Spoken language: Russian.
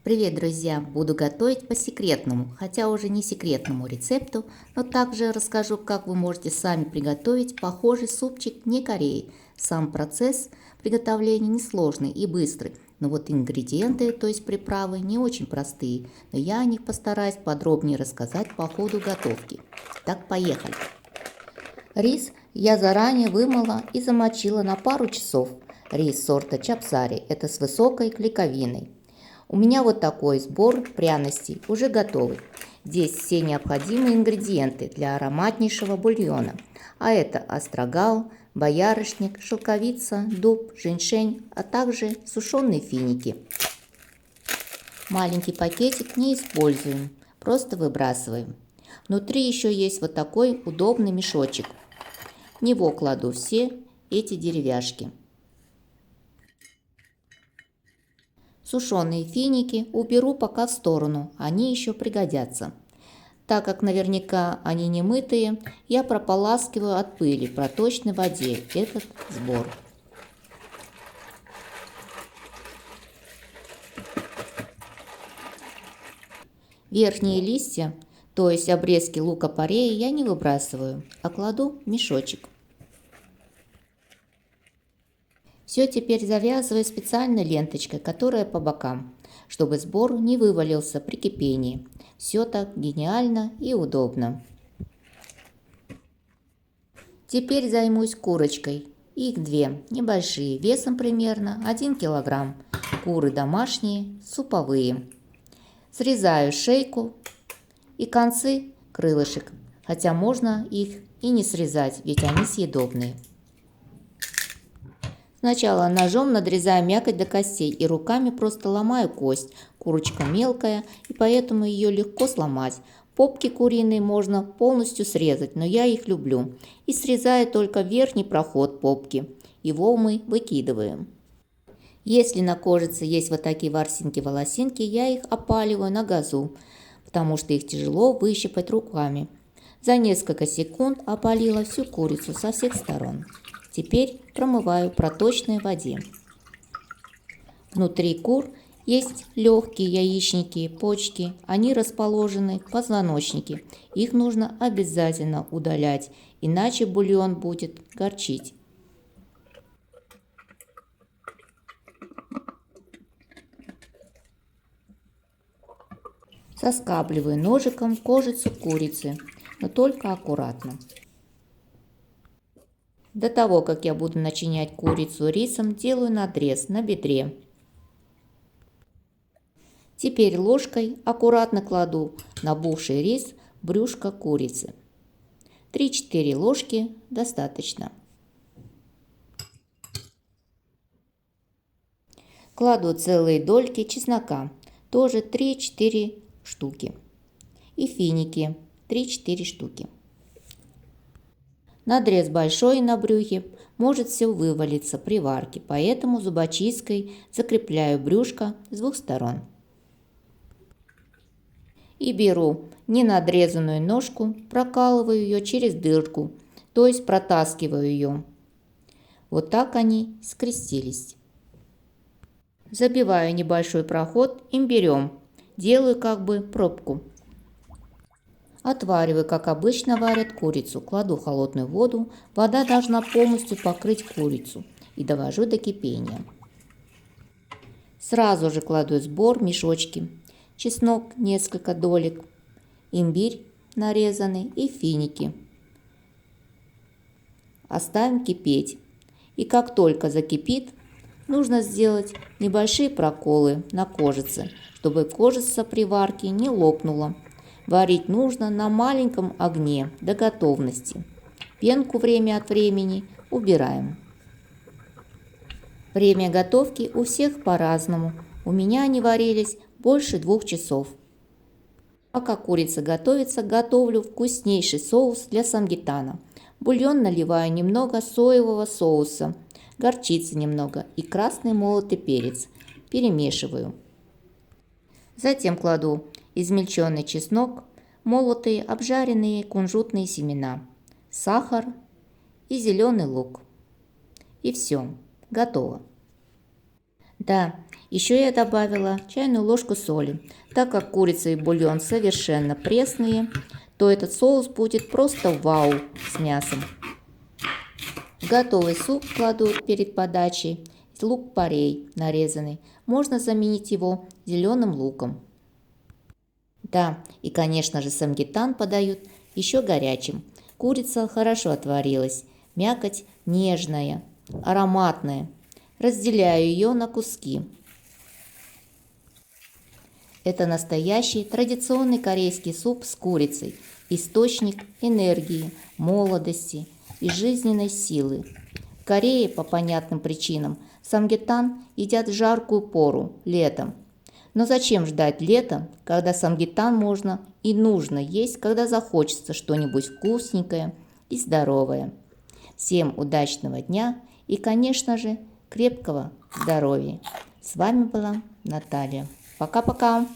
Привет, друзья! Буду готовить по секретному, хотя уже не секретному рецепту, но также расскажу, как вы можете сами приготовить похожий супчик не Кореи. Сам процесс приготовления несложный и быстрый, но вот ингредиенты, то есть приправы, не очень простые, но я о них постараюсь подробнее рассказать по ходу готовки. Так, поехали! Рис я заранее вымыла и замочила на пару часов. Рис сорта чапсари, это с высокой клейковиной. У меня вот такой сбор пряностей, уже готовый. Здесь все необходимые ингредиенты для ароматнейшего бульона. А это острогал, боярышник, шелковица, дуб, женьшень, а также сушеные финики. Маленький пакетик не используем, просто выбрасываем. Внутри еще есть вот такой удобный мешочек. В него кладу все эти деревяшки. Сушеные финики уберу пока в сторону, они еще пригодятся. Так как наверняка они не мытые, я прополаскиваю от пыли в проточной воде этот сбор. Верхние листья, то есть обрезки лука-пореи, я не выбрасываю, а кладу в мешочек. Все теперь завязываю специальной ленточкой, которая по бокам, чтобы сбор не вывалился при кипении. Все так гениально и удобно. Теперь займусь курочкой. Их две, небольшие, весом примерно 1 килограмм. Куры домашние, суповые. Срезаю шейку и концы крылышек, хотя можно их и не срезать, ведь они съедобные. Сначала ножом надрезаю мякоть до костей и руками просто ломаю кость. Курочка мелкая, и поэтому ее легко сломать. Попки куриные можно полностью срезать, но я их люблю. И срезаю только верхний проход попки. Его мы выкидываем. Если на кожице есть вот такие ворсинки-волосинки, я их опаливаю на газу, потому что их тяжело выщипать руками. За несколько секунд опалила всю курицу со всех сторон. Теперь промываю в проточной воде. Внутри кур есть легкие яичники, почки. Они расположены в позвоночнике. Их нужно обязательно удалять, иначе бульон будет горчить. Соскабливаю ножиком кожицу курицы, но только аккуратно. До того, как я буду начинять курицу рисом, делаю надрез на бедре. Теперь ложкой аккуратно кладу набухший рис в брюшко курицы. 3-4 ложки достаточно. Кладу целые дольки чеснока, тоже 3-4 штуки. И финики 3-4 штуки. Надрез большой на брюхе, может все вывалиться при варке, поэтому зубочисткой закрепляю брюшко с двух сторон. И беру ненадрезанную ножку, прокалываю ее через дырку, то есть протаскиваю ее. Вот так они скрестились. Забиваю небольшой проход имбирем, делаю как бы пробку. Отвариваю, как обычно варят курицу. Кладу холодную воду. Вода должна полностью покрыть курицу. И довожу до кипения. Сразу же кладу сбор в мешочки. Чеснок несколько долек. Имбирь нарезанный и финики. Оставим кипеть. И как только закипит, нужно сделать небольшие проколы на кожице, чтобы кожица при варке не лопнула. Варить нужно на маленьком огне до готовности. Пенку время от времени убираем. Время готовки у всех по-разному. У меня они варились больше 2 часов. Пока курица готовится, готовлю вкуснейший соус для самгитана. В бульон наливаю немного соевого соуса, горчицы немного и красный молотый перец. Перемешиваю. Затем кладу измельченный чеснок, молотые обжаренные кунжутные семена, сахар и зеленый лук. И все, готово. Да, еще я добавила чайную ложку соли. Так как курица и бульон совершенно пресные, то этот соус будет просто вау с мясом. В готовый суп кладу перед подачей лук-порей нарезанный. Можно заменить его зеленым луком. Да, и конечно же самгитан подают еще горячим. Курица хорошо отварилась, мякоть нежная, ароматная. Разделяю ее на куски. Это настоящий традиционный корейский суп с курицей, источник энергии, молодости и жизненной силы. В Корее по понятным причинам самгитан едят в жаркую пору, летом. Но зачем ждать лета, когда самгитан можно и нужно есть, когда захочется что-нибудь вкусненькое и здоровое. Всем удачного дня и, конечно же, крепкого здоровья. С вами была Наталья. Пока-пока.